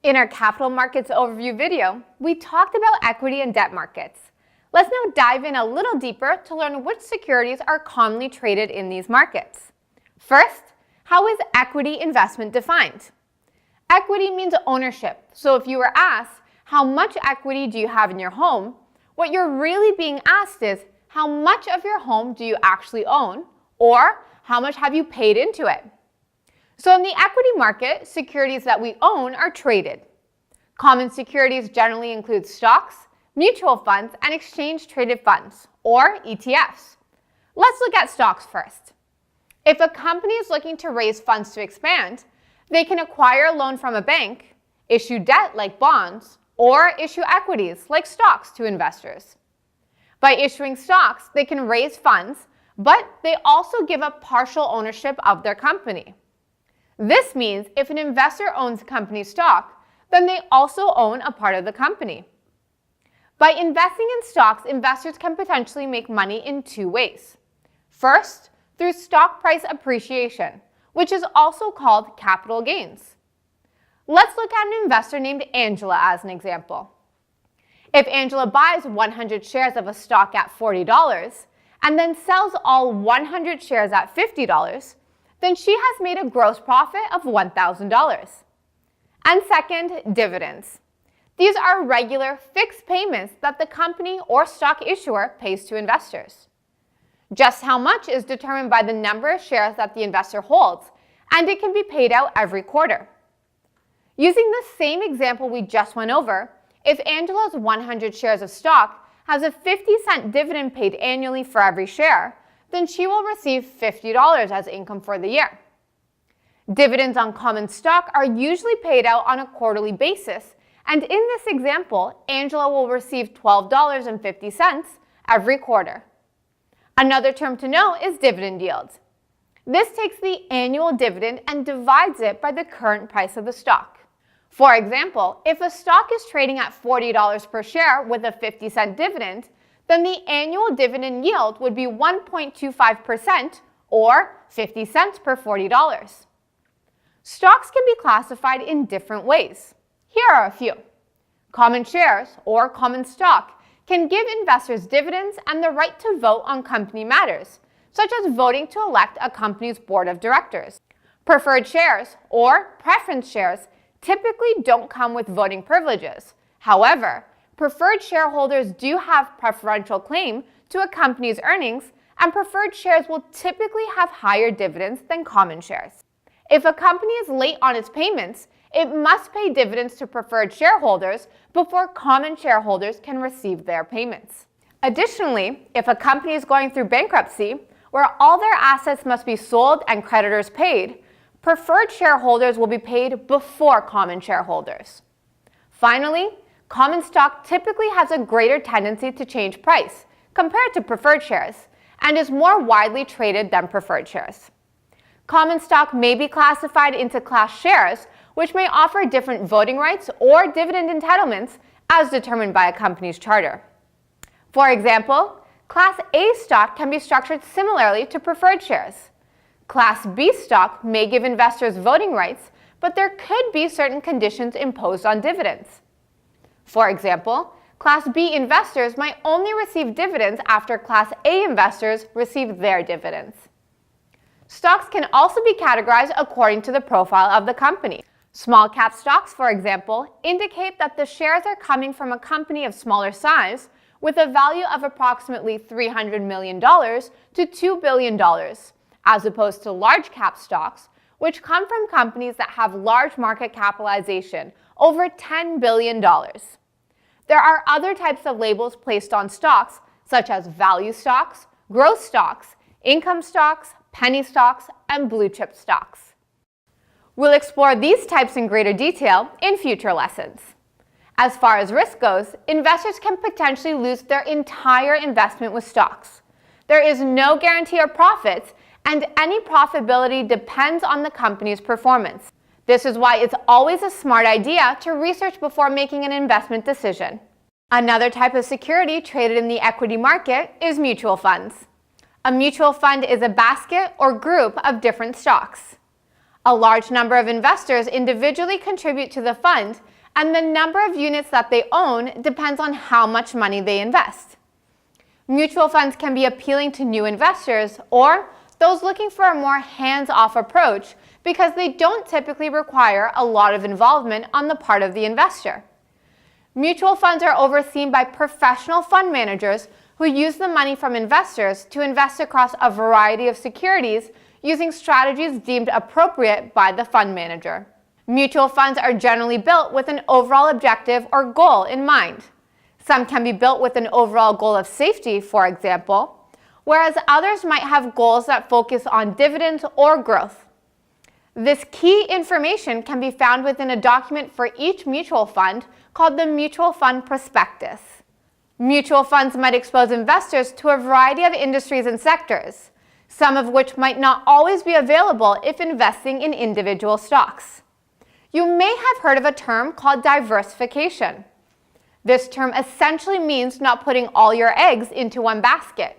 In our capital markets overview video, we talked about equity and debt markets. Let's now dive in a little deeper to learn which securities are commonly traded in these markets. First, how is equity investment defined? Equity means ownership. So if you were asked, how much equity do you have in your home? What you're really being asked is, how much of your home do you actually own? Or how much have you paid into it? So in the equity market, securities that we own are traded. Common securities generally include stocks, mutual funds, and exchange-traded funds, or ETFs. Let's look at stocks first. If a company is looking to raise funds to expand, they can acquire a loan from a bank, issue debt like bonds, or issue equities like stocks to investors. By issuing stocks, they can raise funds, but they also give up partial ownership of their company. This means if an investor owns a company's stock, then they also own a part of the company. By investing in stocks, investors can potentially make money in two ways. First, through stock price appreciation, which is also called capital gains. Let's look at an investor named Angela as an example. If Angela buys 100 shares of a stock at $40 and then sells all 100 shares at $50, then she has made a gross profit of $1,000. And second, dividends. These are regular fixed payments that the company or stock issuer pays to investors. Just how much is determined by the number of shares that the investor holds, and it can be paid out every quarter. Using the same example we just went over, if Angela's 100 shares of stock has a 50-cent dividend paid annually for every share, then she will receive $50 as income for the year. Dividends on common stock are usually paid out on a quarterly basis, and in this example, Angela will receive $12.50 every quarter. Another term to know is dividend yield. This takes the annual dividend and divides it by the current price of the stock. For example, if a stock is trading at $40 per share with a 50-cent dividend, then the annual dividend yield would be 1.25% or 50 cents per $40. Stocks can be classified in different ways. Here are a few. Common shares, or common stock, can give investors dividends and the right to vote on company matters, such as voting to elect a company's board of directors. Preferred shares, or preference shares, typically don't come with voting privileges. However, preferred shareholders do have preferential claim to a company's earnings, and preferred shares will typically have higher dividends than common shares. If a company is late on its payments, it must pay dividends to preferred shareholders before common shareholders can receive their payments. Additionally, if a company is going through bankruptcy, where all their assets must be sold and creditors paid, preferred shareholders will be paid before common shareholders. Finally, common stock typically has a greater tendency to change price compared to preferred shares and is more widely traded than preferred shares. Common stock may be classified into class shares, which may offer different voting rights or dividend entitlements as determined by a company's charter. For example, Class A stock can be structured similarly to preferred shares. Class B stock may give investors voting rights, but there could be certain conditions imposed on dividends. For example, Class B investors might only receive dividends after Class A investors receive their dividends. Stocks can also be categorized according to the profile of the company. Small cap stocks, for example, indicate that the shares are coming from a company of smaller size with a value of approximately $300 million to $2 billion, as opposed to large cap stocks, which come from companies that have large market capitalization, over $10 billion. There are other types of labels placed on stocks, such as value stocks, growth stocks, income stocks, penny stocks, and blue chip stocks. We'll explore these types in greater detail in future lessons. As far as risk goes, investors can potentially lose their entire investment with stocks. There is no guarantee of profits, and any profitability depends on the company's performance. This is why it's always a smart idea to research before making an investment decision. Another type of security traded in the equity market is mutual funds. A mutual fund is a basket or group of different stocks. A large number of investors individually contribute to the fund, and the number of units that they own depends on how much money they invest. Mutual funds can be appealing to new investors or those looking for a more hands-off approach because they don't typically require a lot of involvement on the part of the investor. Mutual funds are overseen by professional fund managers who use the money from investors to invest across a variety of securities using strategies deemed appropriate by the fund manager. Mutual funds are generally built with an overall objective or goal in mind. Some can be built with an overall goal of safety, for example, whereas others might have goals that focus on dividends or growth. This key information can be found within a document for each mutual fund called the Mutual Fund Prospectus. Mutual funds might expose investors to a variety of industries and sectors, some of which might not always be available if investing in individual stocks. You may have heard of a term called diversification. This term essentially means not putting all your eggs into one basket.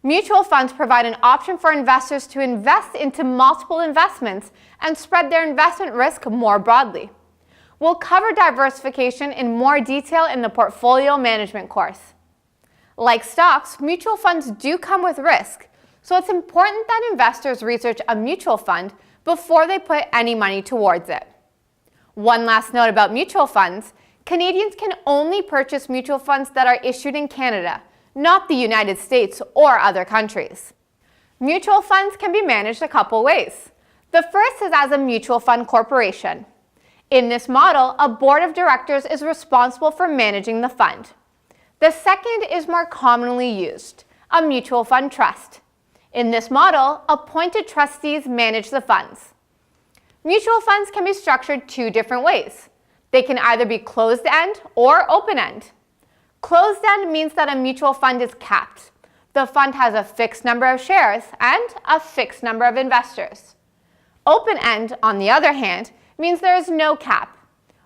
Mutual funds provide an option for investors to invest into multiple investments and spread their investment risk more broadly. We'll cover diversification in more detail in the portfolio management course. Like stocks, mutual funds do come with risk, so it's important that investors research a mutual fund before they put any money towards it. One last note about mutual funds: Canadians can only purchase mutual funds that are issued in Canada, not the United States or other countries. Mutual funds can be managed a couple ways. The first is as a mutual fund corporation. In this model, a board of directors is responsible for managing the fund. The second is more commonly used, a mutual fund trust. In this model, appointed trustees manage the funds. Mutual funds can be structured two different ways. They can either be closed-end or open-end. Closed-end means that a mutual fund is capped. The fund has a fixed number of shares and a fixed number of investors. Open-end, on the other hand, means there is no cap.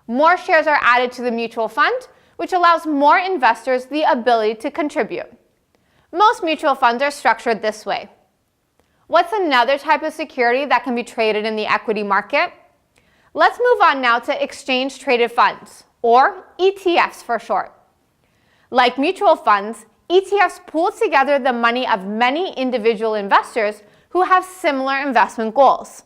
More shares are added to the mutual fund, which allows more investors the ability to contribute. Most mutual funds are structured this way. What's another type of security that can be traded in the equity market? Let's move on now to exchange-traded funds, or ETFs for short. Like mutual funds, ETFs pool together the money of many individual investors who have similar investment goals.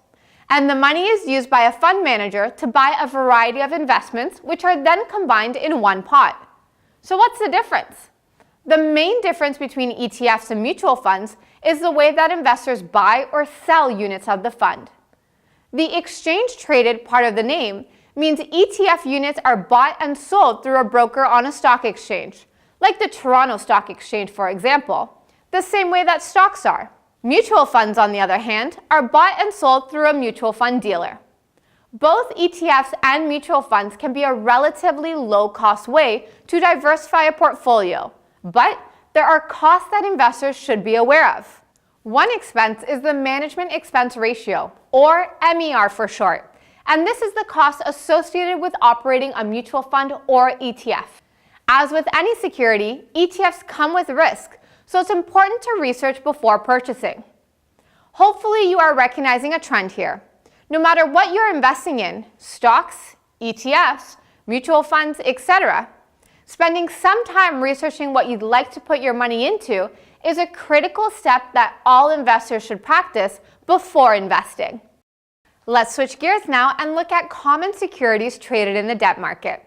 And the money is used by a fund manager to buy a variety of investments, which are then combined in one pot. So what's the difference? The main difference between ETFs and mutual funds is the way that investors buy or sell units of the fund. The exchange-traded part of the name means ETF units are bought and sold through a broker on a stock exchange, like the Toronto Stock Exchange, for example, the same way that stocks are. Mutual funds, on the other hand, are bought and sold through a mutual fund dealer. Both ETFs and mutual funds can be a relatively low-cost way to diversify a portfolio, but there are costs that investors should be aware of. One expense is the management expense ratio, or MER for short, and this is the cost associated with operating a mutual fund or ETF. As with any security, ETFs come with risk, so it's important to research before purchasing. Hopefully you are recognizing a trend here. No matter what you're investing in, stocks, ETFs, mutual funds, etc., spending some time researching what you'd like to put your money into is a critical step that all investors should practice before investing. Let's switch gears now and look at common securities traded in the debt market.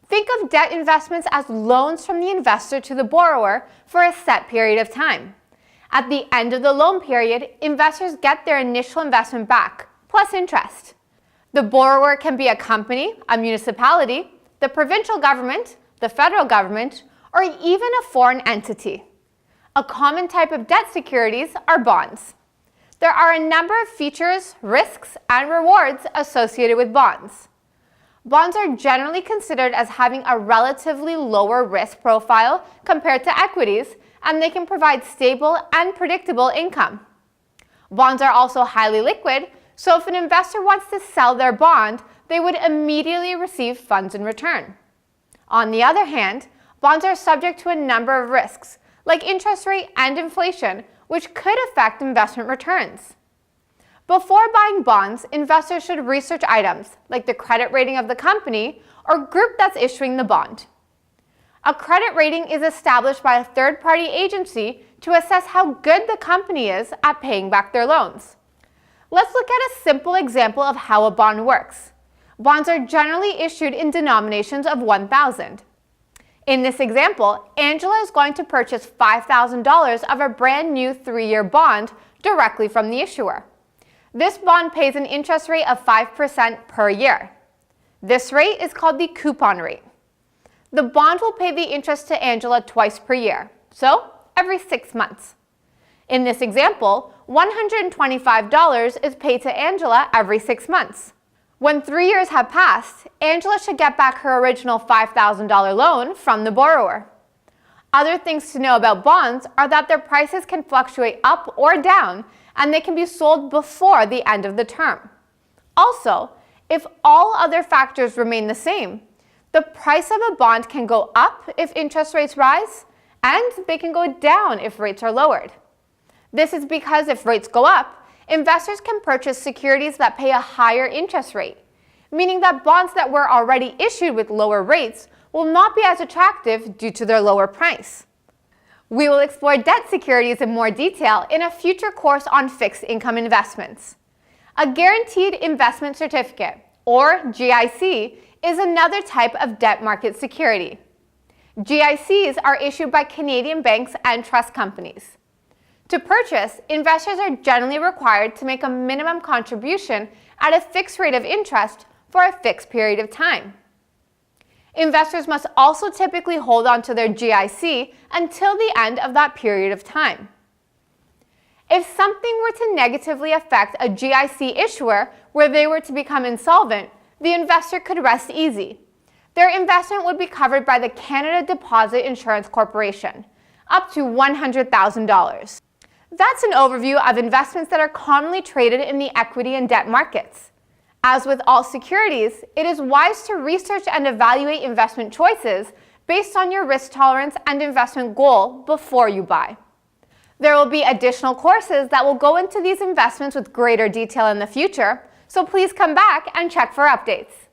Think of debt investments as loans from the investor to the borrower for a set period of time. At the end of the loan period, investors get their initial investment back, plus interest. The borrower can be a company, a municipality, the provincial government, the federal government, or even a foreign entity. A common type of debt securities are bonds. There are a number of features, risks, and rewards associated with bonds. Bonds are generally considered as having a relatively lower risk profile compared to equities, and they can provide stable and predictable income. Bonds are also highly liquid, so if an investor wants to sell their bond, they would immediately receive funds in return. On the other hand, bonds are subject to a number of risks, like interest rate and inflation, which could affect investment returns. Before buying bonds, investors should research items like the credit rating of the company or group that's issuing the bond. A credit rating is established by a third-party agency to assess how good the company is at paying back their loans. Let's look at a simple example of how a bond works. Bonds are generally issued in denominations of 1,000. In this example, Angela is going to purchase $5,000 of a brand new 3-year bond directly from the issuer. This bond pays an interest rate of 5% per year. This rate is called the coupon rate. The bond will pay the interest to Angela twice per year, so every 6 months. In this example, $125 is paid to Angela every 6 months. When 3 years have passed, Angela should get back her original $5,000 loan from the borrower. Other things to know about bonds are that their prices can fluctuate up or down, and they can be sold before the end of the term. Also, if all other factors remain the same, the price of a bond can go up if interest rates rise, and they can go down if rates are lowered. This is because if rates go up, investors can purchase securities that pay a higher interest rate, meaning that bonds that were already issued with lower rates will not be as attractive due to their lower price. We will explore debt securities in more detail in a future course on fixed income investments. A guaranteed investment certificate, or GIC, is another type of debt market security. GICs are issued by Canadian banks and trust companies. To purchase, investors are generally required to make a minimum contribution at a fixed rate of interest for a fixed period of time. Investors must also typically hold on to their GIC until the end of that period of time. If something were to negatively affect a GIC issuer where they were to become insolvent, the investor could rest easy. Their investment would be covered by the Canada Deposit Insurance Corporation, up to $100,000. That's an overview of investments that are commonly traded in the equity and debt markets. As with all securities, it is wise to research and evaluate investment choices based on your risk tolerance and investment goal before you buy. There will be additional courses that will go into these investments with greater detail in the future, so please come back and check for updates.